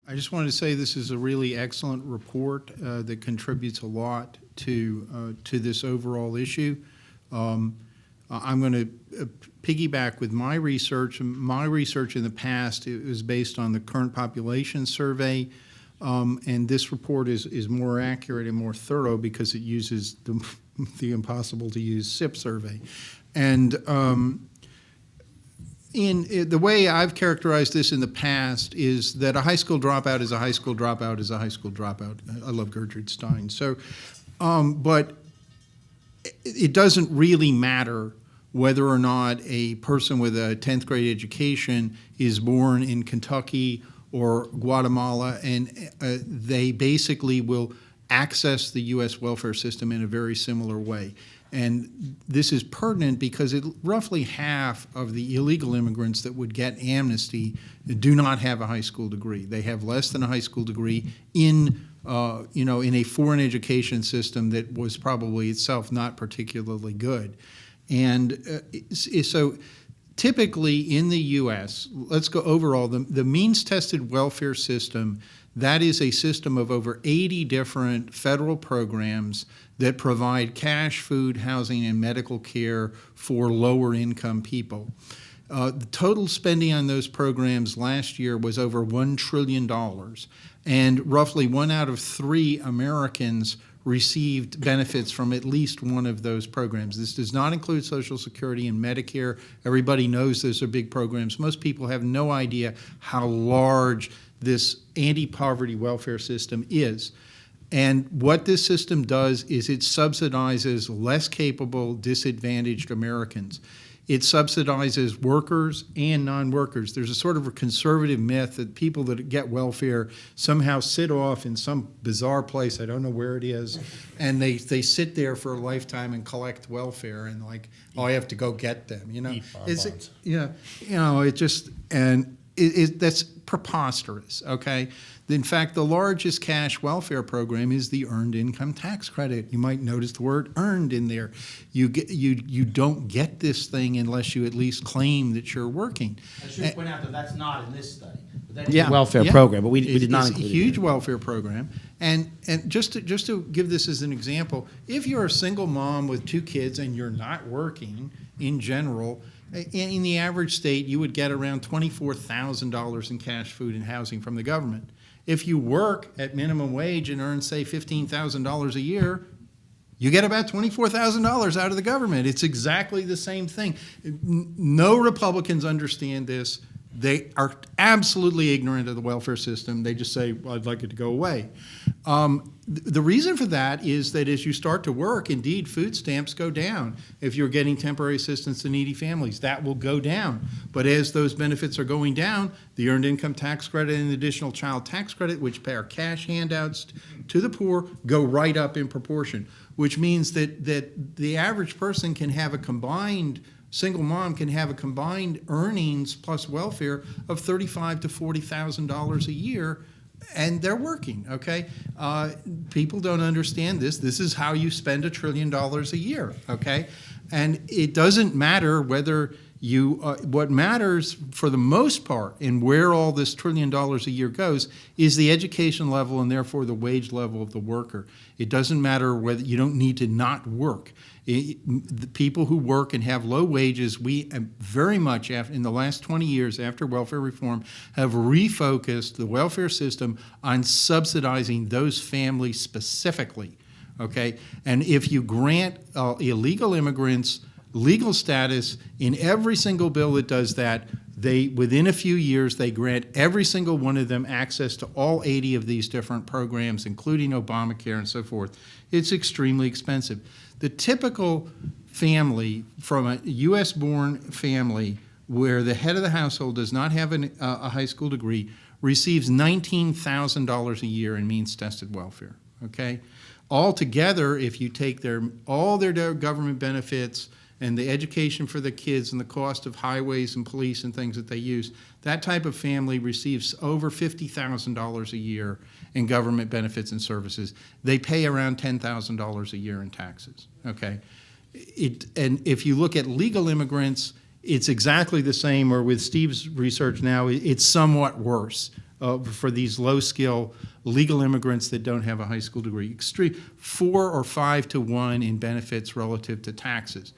I just wanted to say this is a really excellent report that contributes a lot to this overall issue. I'm going to piggyback with my research. My research in the past, it was based on the current population survey, and this report is more accurate and more thorough because it uses the impossible to use SIP survey. And in the way I've characterized this in the past is that a high school dropout is a high school dropout is a high school dropout. I love Gertrude Stein. So, but it doesn't really matter whether or not a person with a 10th grade education is born in Kentucky or Guatemala, and they basically will access the U.S. welfare system in a very similar way. And this is pertinent because roughly half of the illegal immigrants that would get amnesty do not have a high school degree. They have less than a high school degree in a foreign education system that was probably itself not particularly good. And so typically in the U.S., let's go overall, the means-tested welfare system, that is a system of over 80 different federal programs that provide cash, food, housing, and medical care for lower-income people. The total spending on those programs last year was over $1 trillion, and roughly 1 out of 3 Americans received benefits from at least one of those programs. This does not include Social Security and Medicare. Everybody knows those are big programs. Most people have no idea how large this anti-poverty welfare system is. And what this system does is it subsidizes less capable, disadvantaged Americans. It subsidizes workers and non-workers. There's a sort of a conservative myth that people that get welfare somehow sit off in some bizarre place, I don't know where it is, and they sit there for a lifetime and collect welfare, and like, oh, I have to go get them, you know. That's preposterous, okay? In fact, the largest cash welfare program is the Earned Income Tax Credit. You might notice the word earned in there. You don't get this thing unless you at least claim that you're working. I should point out that that's not in this study. But that is a welfare Yeah. program, but we did not include it. It's a huge welfare program. And just to give this as an example, if you're a single mom with 2 kids and you're not working in general, in the average state, you would get around $24,000 in cash, food, and housing from the government. If you work at minimum wage and earn, say, $15,000 a year, you get about $24,000 out of the government. It's exactly the same thing. No Republicans understand this. They are absolutely ignorant of the welfare system. They just say, well, I'd like it to go away. The reason for that is that as you start to work, indeed, food stamps go down. If you're getting temporary assistance to needy families, that will go down. But as those benefits are going down, the Earned Income Tax Credit and the Additional Child Tax Credit, which are cash handouts to the poor, go right up in proportion, which means that the average person can have a combined single mom can have a combined earnings plus welfare of $35,000 to $40,000 a year, and they're working, okay? People don't understand this. This is how you spend $1 trillion a year, okay? And it doesn't matter whether you, what matters for the most part in where all this $1 trillion a year goes is the education level and therefore the wage level of the worker. It doesn't matter whether you don't need to not work. The people who work and have low wages, we very much in the last 20 years after welfare reform have refocused the welfare system on subsidizing those families specifically, okay? And if you grant illegal immigrants legal status in every single bill that does that, within a few years, they grant every single one of them access to all 80 of these different programs, including Obamacare and so forth. It's extremely expensive. The typical family from a U.S.-born family where the head of the household does not have a high school degree receives $19,000 a year in means-tested welfare, okay? Altogether, if you take all their government benefits and the education for the kids and the cost of highways and police and things that they use, that type of family receives over $50,000 a year in government benefits and services. They pay around $10,000 a year in taxes, okay? And if you look at legal immigrants, it's exactly the same, or with Steve's research now, it's somewhat worse, for these low-skill legal immigrants that don't have a high school degree. 4 or 5 to 1 in benefits relative to taxes.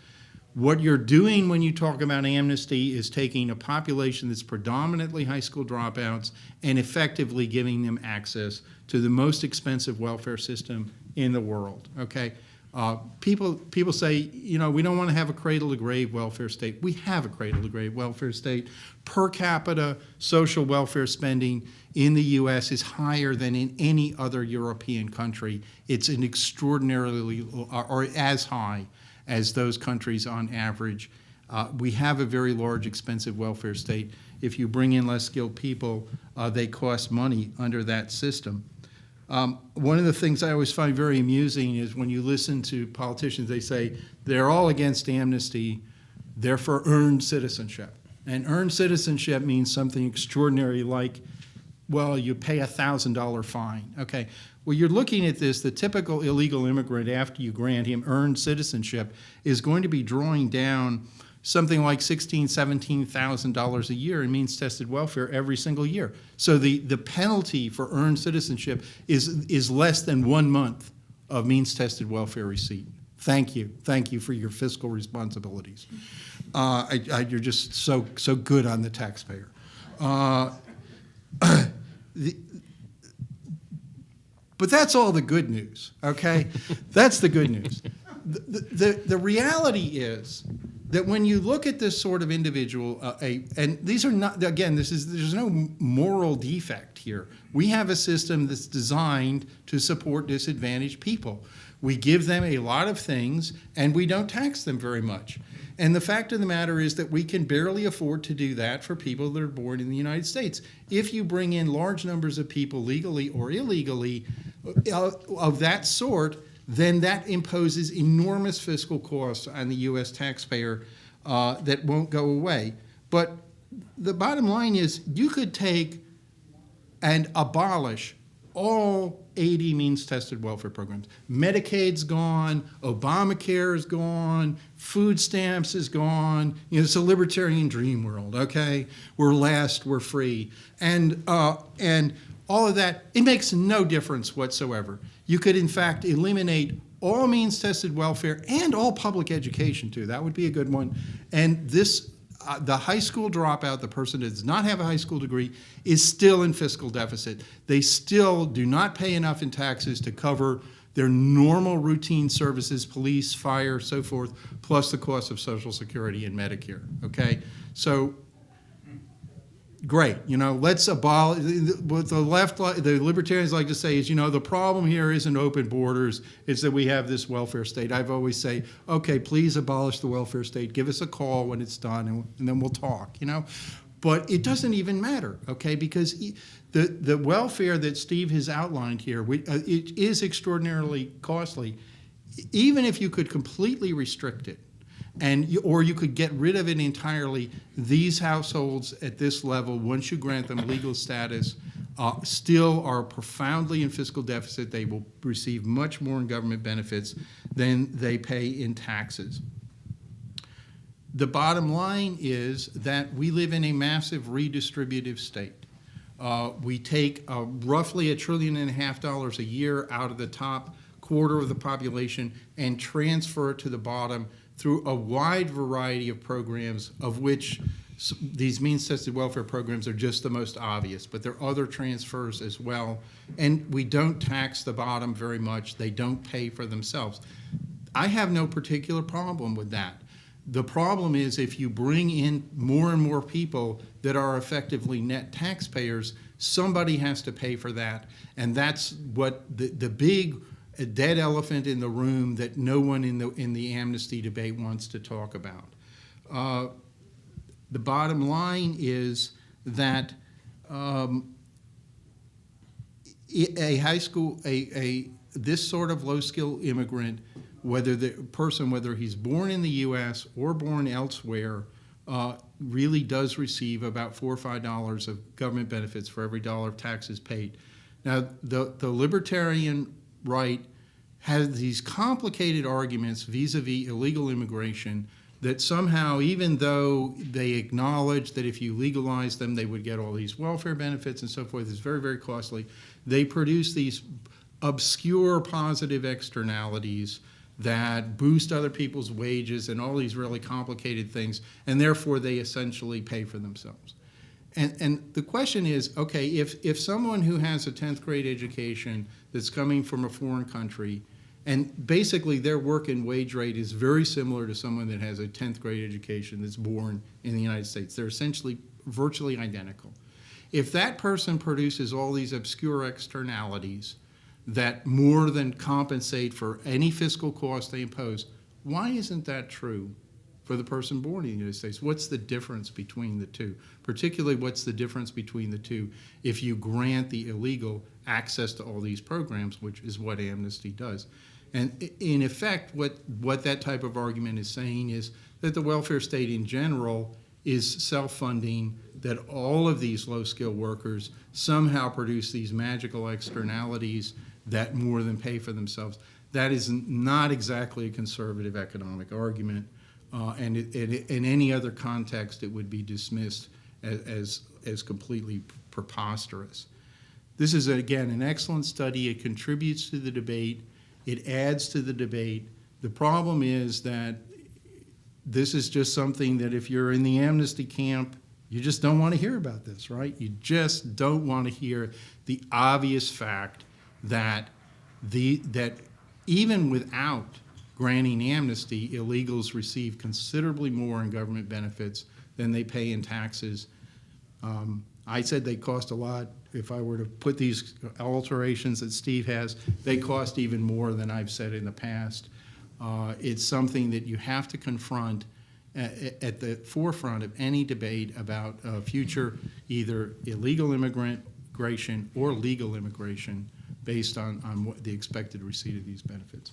What you're doing when you talk about amnesty is taking a population that's predominantly high school dropouts and effectively giving them access to the most expensive welfare system in the world, okay? People say, you know, we don't want to have a cradle-to-grave welfare state. We have a cradle-to-grave welfare state. Per capita social welfare spending in the U.S. is higher than in any other European country. It's an extraordinarily, or as high as those countries on average. We have a very large, expensive welfare state. If you bring in less skilled people, they cost money under that system. One of the things I always find very amusing is when you listen to politicians, they say they're all against amnesty, they're for earned citizenship. And earned citizenship means something extraordinary like, well, you pay a $1,000 fine. Okay, well, you're looking at this, the typical illegal immigrant, after you grant him earned citizenship, is going to be drawing down something like $16,000, $17,000 a year in means-tested welfare every single year. So the penalty for earned citizenship is less than 1 month of means-tested welfare receipt. Thank you for your fiscal responsibilities. You're just so good on the taxpayer. But that's all the good news, okay? That's the good news. The reality is that when you look at this sort of individual, and these are not, again, there's no moral defect here. We have a system that's designed to support disadvantaged people. We give them a lot of things, and we don't tax them very much. And the fact of the matter is that we can barely afford to do that for people that are born in the United States. If you bring in large numbers of people legally or illegally of that sort, then that imposes enormous fiscal costs on the U.S. taxpayer that won't go away. But the bottom line is you could take and abolish all 80 means-tested welfare programs. Medicaid's gone, Obamacare is gone, food stamps is gone. You know, it's a libertarian dream world, okay? We're last, we're free. And all of that, it makes no difference whatsoever. You could, in fact, eliminate all means-tested welfare and all public education, too. That would be a good one. And this, the high school dropout, the person that does not have a high school degree, is still in fiscal deficit. They still do not pay enough in taxes to cover their normal routine services, police, fire, so forth, plus the cost of Social Security and Medicare, okay? So, great, you know, let's abolish, what the left, the libertarians like to say is, you know, the problem here isn't open borders, it's that we have this welfare state. I've always say, okay, please abolish the welfare state, give us a call when it's done, and then we'll talk, you know? But it doesn't even matter, okay, because the welfare that Steve has outlined here, it is extraordinarily costly. Even if you could completely restrict it, or you could get rid of it entirely, these households at this level, once you grant them legal status, still are profoundly in fiscal deficit. They will receive much more in government benefits than they pay in taxes. The bottom line is that we live in a massive redistributive state. We take roughly $1.5 trillion a year out of the top quarter of the population and transfer it to the bottom through a wide variety of programs, of which these means-tested welfare programs are just the most obvious, but there are other transfers as well. And we don't tax the bottom very much. They don't pay for themselves. I have no particular problem with that. The problem is if you bring in more and more people that are effectively net taxpayers, somebody has to pay for that. And that's what the big dead elephant in the room that no one in the amnesty debate wants to talk about. The bottom line is that a high school, this sort of low-skill immigrant, whether he's born in the U.S. or born elsewhere, really does receive about $4 or $5 of government benefits for every dollar of taxes paid. Now, the libertarian right has these complicated arguments vis-a-vis illegal immigration that somehow, even though they acknowledge that if you legalize them, they would get all these welfare benefits and so forth, it's very, very costly. They produce these obscure positive externalities that boost other people's wages and all these really complicated things, and therefore they essentially pay for themselves. And the question is, okay, if someone who has a 10th grade education that's coming from a foreign country, and basically their work and wage rate is very similar to someone that has a 10th grade education that's born in the United States. They're essentially virtually identical. If that person produces all these obscure externalities that more than compensate for any fiscal cost they impose, why isn't that true for the person born in the United States? What's the difference between the two? Particularly, what's the difference between the two if you grant the illegal access to all these programs, which is what amnesty does? And in effect, what that type of argument is saying is that the welfare state in general is self-funding, that all of these low-skilled workers somehow produce these magical externalities that more than pay for themselves. That is not exactly a conservative economic argument, and in any other context, it would be dismissed as completely preposterous. This is, again, an excellent study. It contributes to the debate. It adds to the debate. The problem is that this is just something that if you're in the amnesty camp, you just don't want to hear about this, right? You just don't want to hear the obvious fact that even without granting amnesty, illegals receive considerably more in government benefits than they pay in taxes. I said they cost a lot. If I were to put these alterations that Steve has, they cost even more than I've said in the past. It's something that you have to confront at the forefront of any debate about future either illegal immigration or legal immigration based on what the expected receipt of these benefits.